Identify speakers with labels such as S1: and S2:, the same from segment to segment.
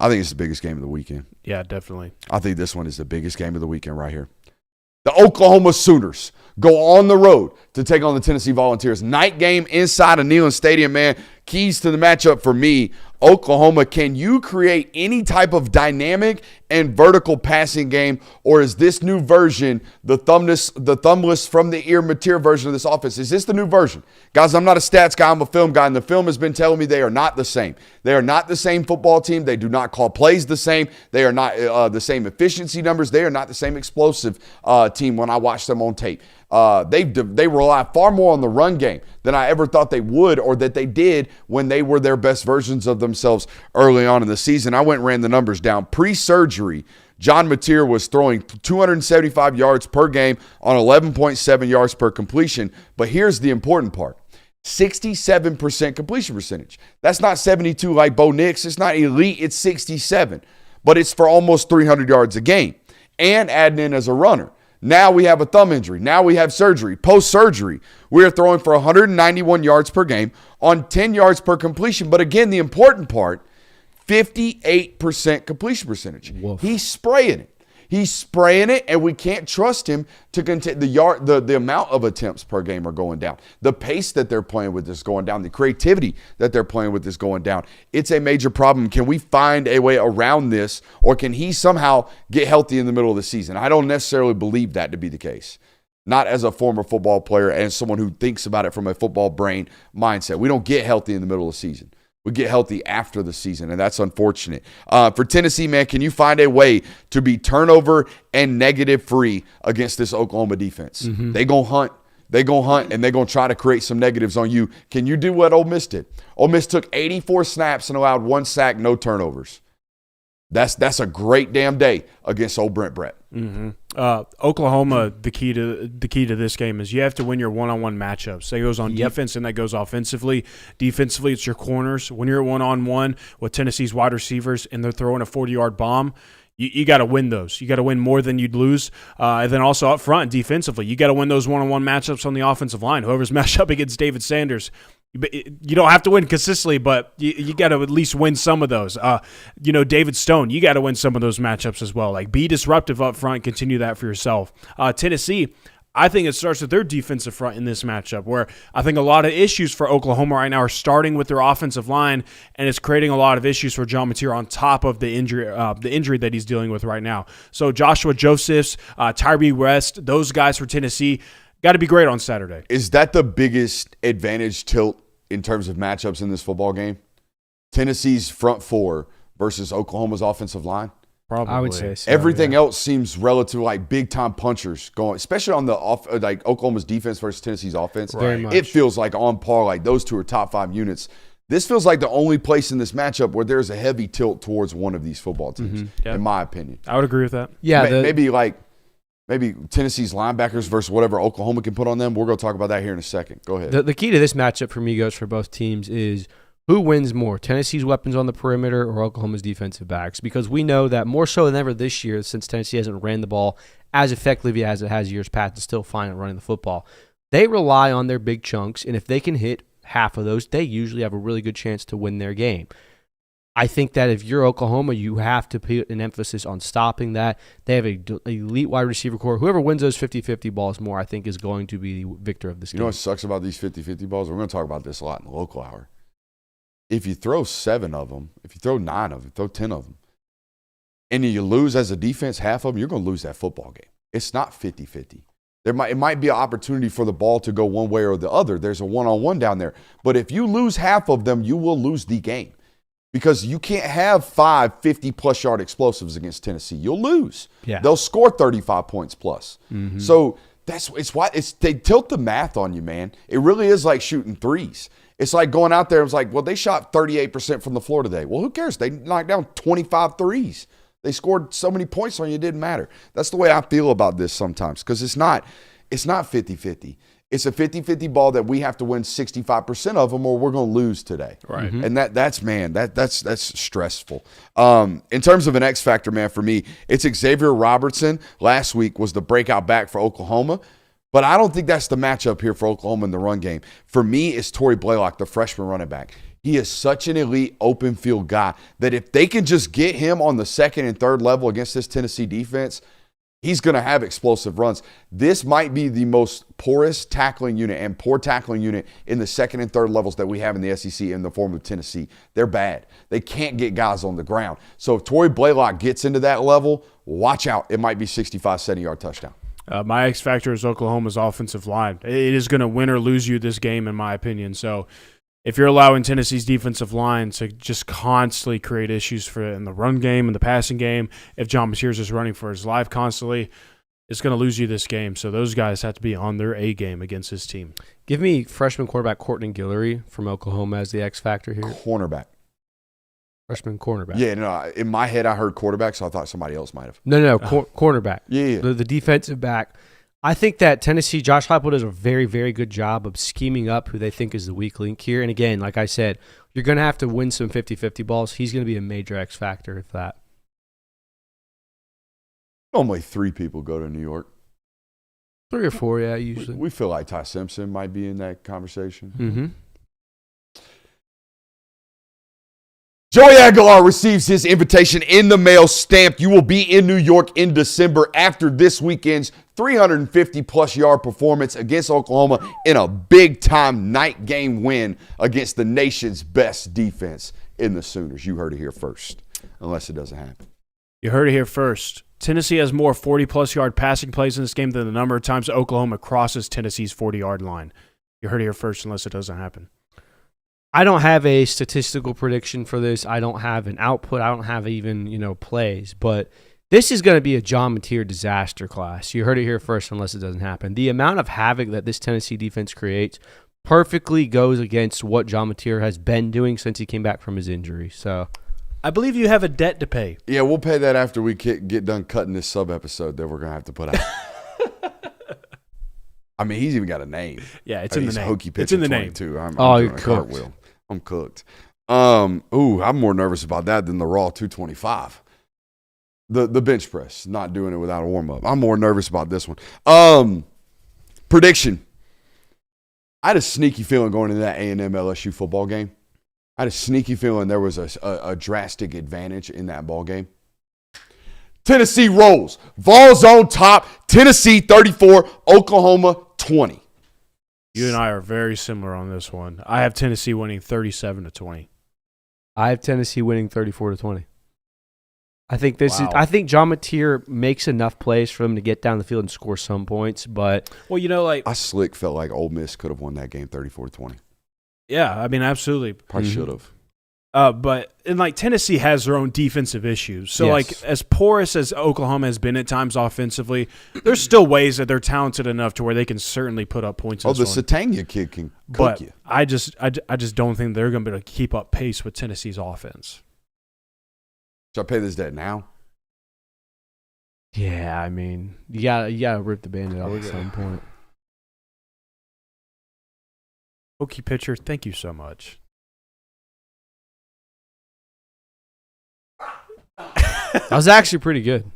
S1: I think it's the biggest game of the weekend.
S2: Yeah, definitely.
S1: I think this one is the biggest game of the weekend right here. The Oklahoma Sooners go on the road to take on the Tennessee Volunteers. Night game inside of Neyland Stadium, man. Keys to the matchup for me. Oklahoma, can you create any type of dynamic and vertical passing game, or is this new version the thumbless from the ear material version of this offense? Is this the new version? Guys, I'm not a stats guy. I'm a film guy, and the film has been telling me they are not the same. They are not the same football team. They do not call plays the same. They are not the same efficiency numbers. They are not the same explosive team when I watch them on tape. They rely far more on the run game than I ever thought they would, or that they did when they were their best versions of themselves early on in the season. I went and ran the numbers down. Pre-surgery, John Mateer was throwing 275 yards per game on 11.7 yards per completion. But here's the important part. 67% completion percentage. That's not 72 like Bo Nix. It's not elite. It's 67. But it's for almost 300 yards a game. And adding in as a runner. Now we have a thumb injury. Now we have surgery. Post-surgery, we are throwing for 191 yards per game on 10 yards per completion. But again, the important part, 58% completion percentage. Woof. He's spraying it. He's spraying it, and we can't trust him to continue. The amount of attempts per game are going down. The pace that they're playing with is going down. The creativity that they're playing with is going down. It's a major problem. Can we find a way around this, or can he somehow get healthy in the middle of the season? I don't necessarily believe that to be the case. Not as a former football player and someone who thinks about it from a football brain mindset. We don't get healthy in the middle of the season. We get healthy after the season, and that's unfortunate. For Tennessee, man, can you find a way to be turnover and negative-free against this Oklahoma defense? Mm-hmm. They going to hunt. They're going to hunt, and they're going to try to create some negatives on you. Can you do what Ole Miss did? Ole Miss took 84 snaps and allowed 1 sack, no turnovers. That's a great damn day against old Brett.
S2: Mm-hmm. Oklahoma, the key to this game is you have to win your one-on-one matchups. That goes on defense and that goes offensively. Defensively, it's your corners. When you're one-on-one with Tennessee's wide receivers and they're throwing a 40-yard bomb, you got to win those. You got to win more than you'd lose. And then also up front, defensively, you got to win those one-on-one matchups on the offensive line. Whoever's matched up against David Sanders, you don't have to win consistently, but you got to at least win some of those. David Stone, you got to win some of those matchups as well. Like, be disruptive up front, continue that for yourself. Tennessee, I think it starts with their defensive front in this matchup, where I think a lot of issues for Oklahoma right now are starting with their offensive line, and it's creating a lot of issues for John Mateer on top of the injury that he's dealing with right now. So Joshua Josephs, Tyree West, those guys for Tennessee got to be great on Saturday.
S1: Is that the biggest advantage tilt in terms of matchups in this football game? Tennessee's front four versus Oklahoma's offensive line?
S2: Probably.
S3: I would say so.
S1: Everything else seems relative, like big-time punchers going, especially on the like Oklahoma's defense versus Tennessee's offense.
S3: Very much.
S1: It feels like on par, like those two are top 5 units. This feels like the only place in this matchup where there's a heavy tilt towards one of these football teams, in my opinion.
S2: I would agree with that.
S3: Yeah,
S1: Maybe Tennessee's linebackers versus whatever Oklahoma can put on them. We're going to talk about that here in a second. Go ahead.
S3: The key to this matchup for me goes for both teams is who wins more, Tennessee's weapons on the perimeter or Oklahoma's defensive backs? Because we know that more so than ever this year, since Tennessee hasn't ran the ball as effectively as it has years past, and still fine at running the football, they rely on their big chunks, and if they can hit half of those, they usually have a really good chance to win their game. I think that if you're Oklahoma, you have to put an emphasis on stopping that. They have an elite wide receiver core. Whoever wins those 50-50 balls more, I think, is going to be the victor of this game.
S1: You know what sucks about these 50-50 balls? We're going to talk about this a lot in the local hour. If you throw 7 of them, if you throw 9 of them, throw 10 of them, and you lose as a defense half of them, you're going to lose that football game. It's not 50-50. It might be an opportunity for the ball to go one way or the other. There's a one-on-one down there. But if you lose half of them, you will lose the game. Because you can't have 5 50-plus yard explosives against Tennessee. You'll lose.
S3: Yeah.
S1: They'll score 35 points plus. Mm-hmm. So they tilt the math on you, man. It really is like shooting threes. It's like going out there and it's like, well, they shot 38% from the floor today. Well, who cares? They knocked down 25 threes. They scored so many points on you, it didn't matter. That's the way I feel about this sometimes, because it's not 50-50. It's a 50-50 ball that we have to win 65% of them or we're going to lose today.
S2: Right.
S1: Mm-hmm. And that's stressful. In terms of an X factor, man, for me, it's Xavier Robertson. Last week was the breakout back for Oklahoma. But I don't think that's the matchup here for Oklahoma in the run game. For me, it's Torrey Blaylock, the freshman running back. He is such an elite open field guy that if they can just get him on the second and third level against this Tennessee defense, he's going to have explosive runs. This might be the most porous tackling unit and poor tackling unit in the second and third levels that we have in the SEC in the form of Tennessee. They're bad. They can't get guys on the ground. So if Torrey Blaylock gets into that level, watch out. It might be 65, 70-yard touchdown.
S2: My X factor is Oklahoma's offensive line. It is going to win or lose you this game, in my opinion. So if you're allowing Tennessee's defensive line to just constantly create issues for in the run game and the passing game, if John Mateers is running for his life constantly, it's going to lose you this game. So those guys have to be on their A game against his team.
S3: Give me freshman quarterback Courtney Guillory from Oklahoma as the X factor here.
S1: Cornerback.
S3: Freshman cornerback.
S1: Yeah, no, in my head I heard quarterback, so I thought somebody else might have.
S3: No, cornerback.
S1: Yeah.
S3: The defensive back. I think that Tennessee, Josh Heupel does a very, very good job of scheming up who they think is the weak link here. And again, like I said, you're going to have to win some 50-50 balls. He's going to be a major X factor if that.
S1: Only 3 people go to New York.
S3: 3 or 4, yeah, usually.
S1: We feel like Ty Simpson might be in that conversation.
S3: Mm-hmm.
S1: Joey Aguilar receives his invitation in the mail stamped. You will be in New York in December after this weekend's 350-plus yard performance against Oklahoma in a big-time night game win against the nation's best defense in the Sooners. You heard it here first, unless it doesn't happen.
S2: You heard it here first. Tennessee has more 40-plus yard passing plays in this game than the number of times Oklahoma crosses Tennessee's 40-yard line. You heard it here first, unless it doesn't happen.
S3: I don't have a statistical prediction for this. I don't have an output. I don't have even, plays. But this is going to be a John Mateer disaster class. You heard it here first, unless it doesn't happen. The amount of havoc that this Tennessee defense creates perfectly goes against what John Mateer has been doing since he came back from his injury. So
S2: I believe you have a debt to pay.
S1: Yeah, we'll pay that after we get done cutting this sub-episode that we're going to have to put out. I mean, he's even got a name.
S2: Yeah, it's in the name.
S1: Hokey
S2: It's in the name.
S1: I'm
S3: you're
S1: doing a
S3: cooked.
S1: cartwheel. I'm cooked. I'm more nervous about that than the Raw 225. The bench press, not doing it without a warm-up. I'm more nervous about this one. Prediction. I had a sneaky feeling going into that A&M LSU football game. I had a sneaky feeling there was a drastic advantage in that ball game. Tennessee rolls. Vols on top. Tennessee 34, Oklahoma 20.
S2: You and I are very similar on this one. I have Tennessee winning 37-20.
S3: I have Tennessee winning 34-20. I think this
S2: Wow.
S3: is. I think John Mateer makes enough plays for him to get down the field and score some points. But
S2: Well,
S1: I slick felt like Ole Miss could have won that game 34-20.
S2: yeah, I mean, absolutely.
S1: Probably should have.
S2: But Tennessee has their own defensive issues. So
S3: Yes.
S2: as porous as Oklahoma has been at times offensively, there's still ways that they're talented enough to where they can certainly put up points.
S1: The
S2: one.
S1: Satania kid can cook
S2: But
S1: you.
S2: I just don't think they're going to be able to keep up pace with Tennessee's offense.
S1: Should I pay this debt now?
S3: yeah, I mean, you gotta rip the Band-Aid off at some point.
S2: Hokey pitcher, thank you so much.
S3: That was actually pretty good.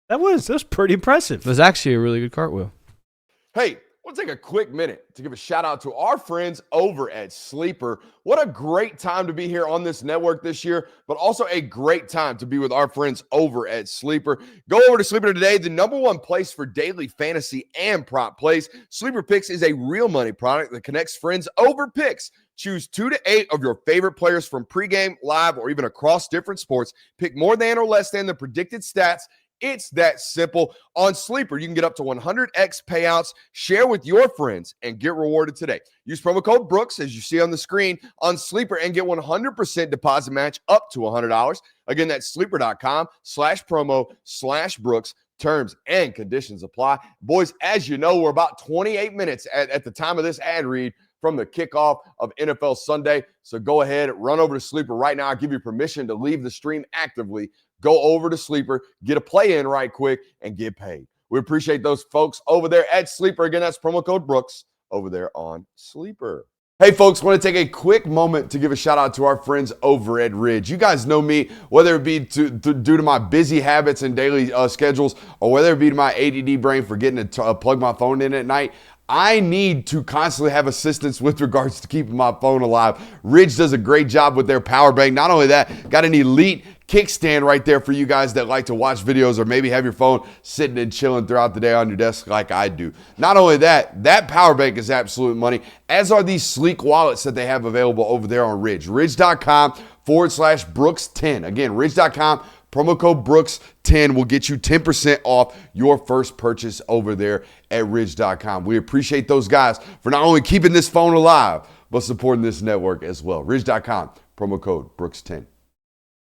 S2: That was pretty impressive.
S3: It was actually a really good cartwheel.
S1: Hey, we'll take a quick minute to give a shout out to our friends over at Sleeper. What a great time to be here on this network this year, but also a great time to be with our friends over at Sleeper. Go over to Sleeper today, the #1 place for daily fantasy and prop plays. Sleeper Picks is a real money product that connects friends over picks. Choose 2 to 8 of your favorite players from pregame, live, or even across different sports. Pick more than or less than the predicted stats. It's that simple. On Sleeper, you can get up to 100x payouts, share with your friends, and get rewarded today. Use promo code Brooks, as you see on the screen, on Sleeper and get 100% deposit match up to $100. Again, that's sleeper.com/promo/Brooks. Terms and conditions apply. Boys, as you know, we're about 28 minutes at the time of this ad read from the kickoff of NFL Sunday. So go ahead, run over to Sleeper right now. I'll give you permission to leave the stream actively. Go over to Sleeper, get a play in right quick, and get paid. We appreciate those folks over there at Sleeper. Again, that's promo code Brooks over there on Sleeper. Hey, folks, want to take a quick moment to give a shout out to our friends over at Ridge. You guys know me, whether it be due to my busy habits and daily schedules, or whether it be to my ADD brain forgetting to plug my phone in at night. I need to constantly have assistance with regards to keeping my phone alive. Ridge does a great job with their power bank. Not only that, got an elite kickstand right there for you guys that like to watch videos or maybe have your phone sitting and chilling throughout the day on your desk like I do. Not only that, that power bank is absolute money, as are these sleek wallets that they have available over there on Ridge. Ridge.com/Brooks10. Again, Ridge.com. Promo code Brooks10 will get you 10% off your first purchase over there at Ridge.com. We appreciate those guys for not only keeping this phone alive, but supporting this network as well. Ridge.com, promo code Brooks10.